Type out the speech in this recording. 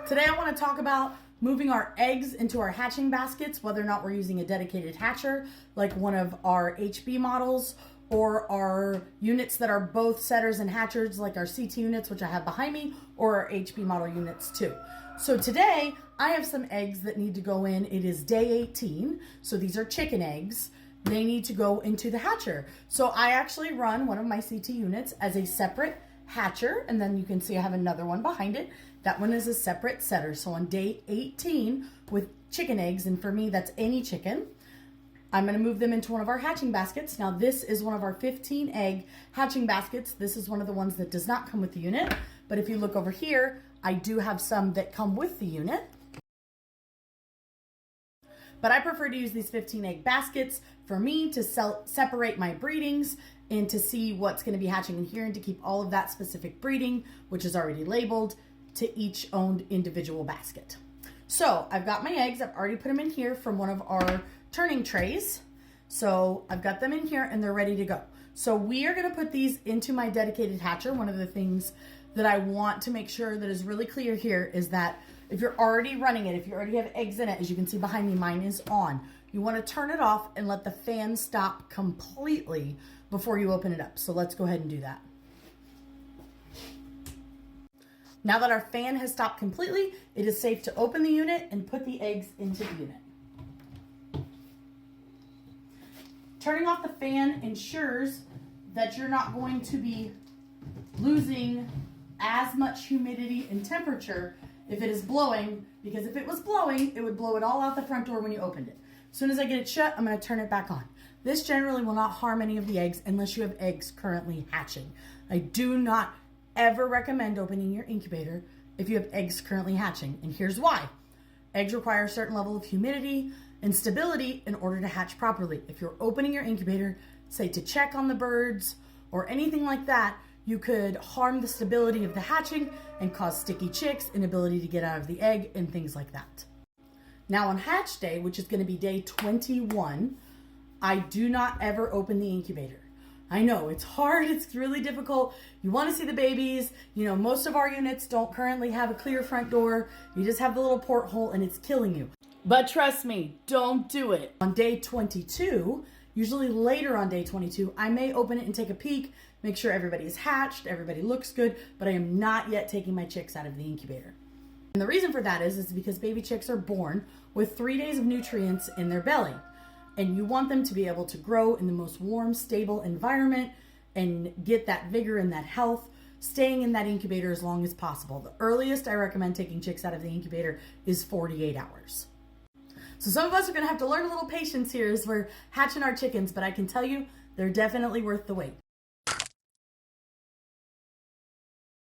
Today I want to talk about moving our eggs into our hatching baskets, whether or not we're using a dedicated hatcher like one of our HB models or our units that are both setters and hatchers like our CT units, which I have behind me, or our HB model units too. So today I have some eggs that need to go in. It is day 18, so these are chicken eggs. They need to go into the hatcher. So I actually run one of my CT units as a separate hatcher, and then you can see I have another one behind it. That one is a separate setter. So on day 18 with chicken eggs, and for me that's any chicken, I'm going to move them into one of our hatching baskets. Now this is one of our 15 egg hatching baskets. This is one of the ones that does not come with the unit, but if you look over here, I do have some that come with the unit. But I prefer to use these 15 egg baskets for me to separate my breedings and to see what's going to be hatching in here and to keep all of that specific breeding, which is already labeled, to each owned individual basket. So I've got my eggs. I've already put them in here from one of our turning trays. So I've got them in here and they're ready to go. So we are going to put these into my dedicated hatcher. One of the things that I want to make sure that is really clear here is that if you're already running it, if you already have eggs in it, as you can see behind me, mine is on. You want to turn it off and let the fan stop completely before you open it up. So let's go ahead and do that. Now that our fan has stopped completely, it is safe to open the unit and put the eggs into the unit. Turning off the fan ensures that you're not going to be losing as much humidity and temperature if it is blowing, because if it was blowing, it would blow it all out the front door when you opened it. As soon as I get it shut, I'm going to turn it back on. This generally will not harm any of the eggs unless you have eggs currently hatching. I do not ever recommend opening your incubator if you have eggs currently hatching, and here's why. Eggs require a certain level of humidity and stability in order to hatch properly. If you're opening your incubator, say to check on the birds or anything like that, you could harm the stability of the hatching and cause sticky chicks, inability to get out of the egg, and things like that. Now on hatch day, which is going to be day 21, I do not ever open the incubator. I know it's hard, it's really difficult. You want to see the babies. You know, most of our units don't currently have a clear front door. You just have the little porthole and it's killing you. But trust me, don't do it. On day 22, usually later on day 22, I may open it and take a peek, make sure everybody is hatched, everybody looks good, but I am not yet taking my chicks out of the incubator. And the reason for that is because baby chicks are born with 3 days of nutrients in their belly. And you want them to be able to grow in the most warm, stable environment and get that vigor and that health, staying in that incubator as long as possible. The earliest I recommend taking chicks out of the incubator is 48 hours. So some of us are going to have to learn a little patience here as we're hatching our chickens, but I can tell you they're definitely worth the wait.